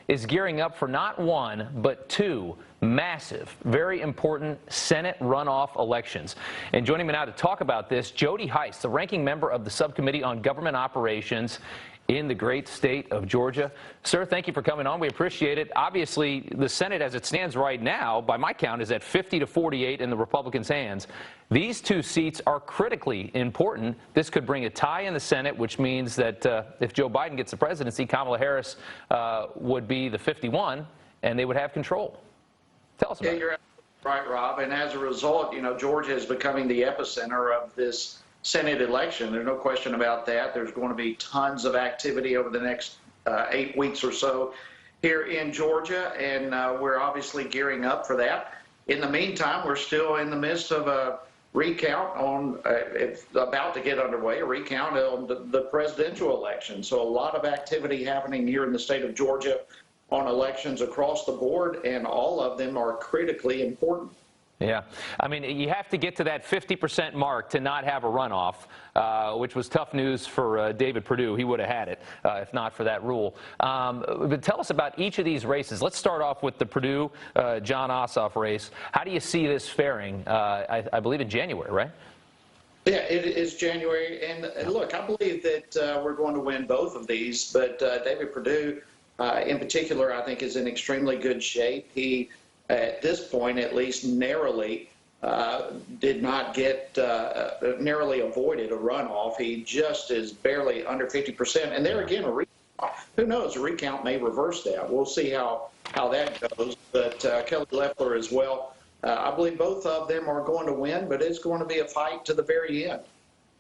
is gearing up for not one, but two massive, very important Senate runoff elections. And joining me now to talk about this, Hice, the ranking member of the Subcommittee on Government Operations in the great state of Georgia. Sir, thank you for coming on. We appreciate it. Obviously, the Senate as it stands right now, by my count, is at 50-48 in the Republicans' hands. These two seats are critically important. This could bring a tie in the Senate, which means that if Joe Biden gets the presidency, Kamala Harris would be the 51, and they would have control. Tell us about it. You're right, Rob. And as a result, Georgia is becoming the epicenter of this Senate election. There's no question about that. There's going to be tons of activity over the next 8 weeks or so here in Georgia, and we're obviously gearing up for that. In the meantime, we're still in the midst of a recount on, it's about to get underway, a recount on the presidential election. So a lot of activity happening here in the state of Georgia on elections across the board, and all of them are critically important. Yeah. I mean, you have to get to that 50% mark to not have a runoff, which was tough news for David Perdue. He would have had it if not for that rule. But tell us about each of these races. Let's start off with the Perdue-Jon Ossoff race. How do you see this faring, I believe, in January, right? Yeah, it is January. And look, I believe that we're going to win both of these. But David Perdue, in particular, I think is in extremely good shape. He, at this point, at least narrowly, did not get, narrowly avoided a runoff. He just is barely under 50%. And there again, a recount, who knows, a recount may reverse that. We'll see how that goes. But Kelly Loeffler as well. I believe both of them are going to win, but it's going to be a fight to the very end.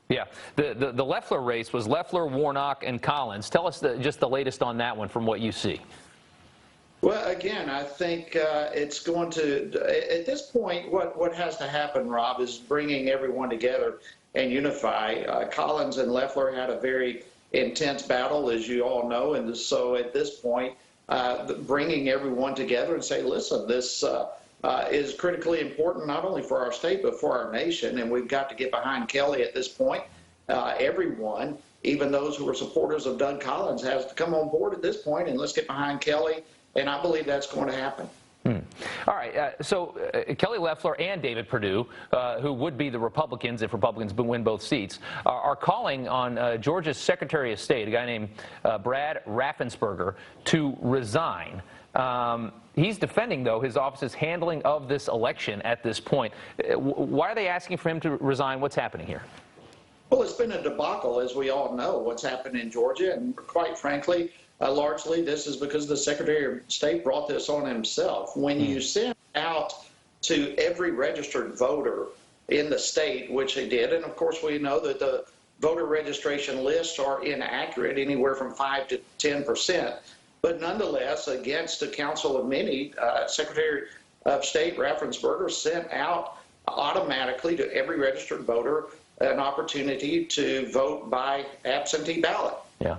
Yeah, the Loeffler race was Loeffler, Warnock, and Collins. Tell us just the latest on that one from what you see. Well, again, I think it's going to, at this point, what has to happen, Rob, is bringing everyone together and unify. Collins and Loeffler had a very intense battle, as you all know, and so at this point, bringing everyone together and say, listen, this is critically important not only for our state but for our nation, and we've got to get behind Kelly at this point. Everyone, even those who are supporters of Doug Collins, has to come on board at this point, and let's get behind Kelly. And I believe that's going to happen. All right. So Kelly Loeffler and David Perdue, who would be the Republicans if Republicans win both seats, are calling on Georgia's Secretary of State, a guy named Brad Raffensperger, to resign. He's defending, though, his office's handling of this election at this point. Why are they asking for him to resign? What's happening here? Well, it's been a debacle, as we all know, what's happened in Georgia. And quite frankly, largely, this is because the Secretary of State brought this on himself. When you send out to every registered voter in the state, which they did, and of course we know that the voter registration lists are inaccurate, anywhere from 5 to 10%. But nonetheless, against the counsel of many, Secretary of State Raffensperger sent out automatically to every registered voter an opportunity to vote by absentee ballot. Yeah.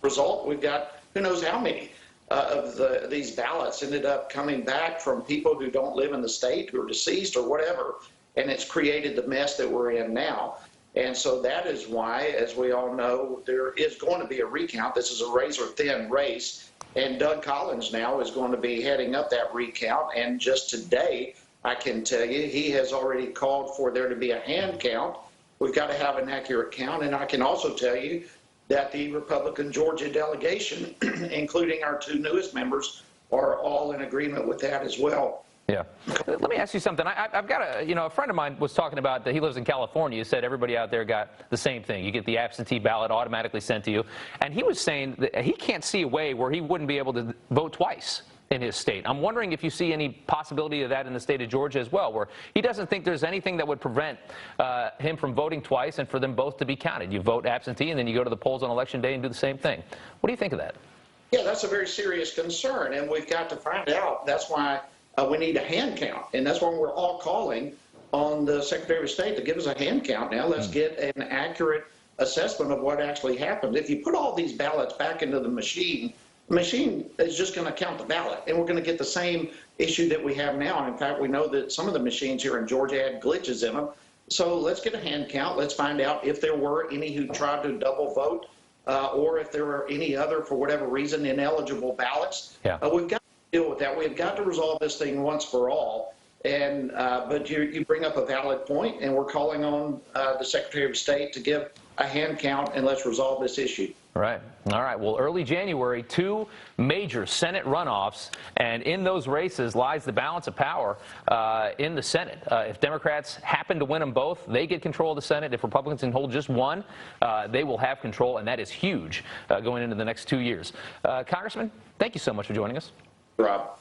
Result, we've got who knows how many of these ballots ended up coming back from people who don't live in the state, who are deceased or whatever, and it's created the mess that we're in now. And so that is why, as we all know, there is going to be a recount. This is a razor-thin race, and Doug Collins now is going to be heading up that recount. And just today, I can tell you, he has already called for there to be a hand count. We've got to have an accurate count, and I can also tell you that the Republican Georgia delegation, including our two newest members, are all in agreement with that as well. Yeah. Let me ask you something. I've got a friend of mine was talking about that he lives in California. He said everybody out there got the same thing. You get the absentee ballot automatically sent to you. And he was saying that he can't see a way where he wouldn't be able to vote twice in his state. I'm wondering if you see any possibility of that in the state of Georgia as well, where he doesn't think there's anything that would prevent him from voting twice and for them both to be counted. You vote absentee and then you go to the polls on election day and do the same thing. What do you think of that? Yeah, that's a very serious concern, and we've got to find out. That's why we need a hand count, and that's why we're all calling on the Secretary of State to give us a hand count now. Let's get an accurate assessment of what actually happened. If you put all these ballots back into the machine is just going to count the ballot, and we're going to get the same issue that we have now. And in fact, we know that some of the machines here in Georgia had glitches in them. So let's get a hand count. Let's find out if there were any who tried to double vote or if there are any other, for whatever reason, ineligible ballots. Yeah. We've got to deal with that. We've got to resolve this thing once for all. And but you bring up a valid point, and we're calling on the Secretary of State to give a hand count, and let's resolve this issue. Right. All right. Well, early January, 2 major Senate runoffs, and in those races lies the balance of power in the Senate. If Democrats happen to win them both, they get control of the Senate. If Republicans can hold just one, they will have control, and that is huge going into the next 2 years. Congressman, thank you so much for joining us. Rob.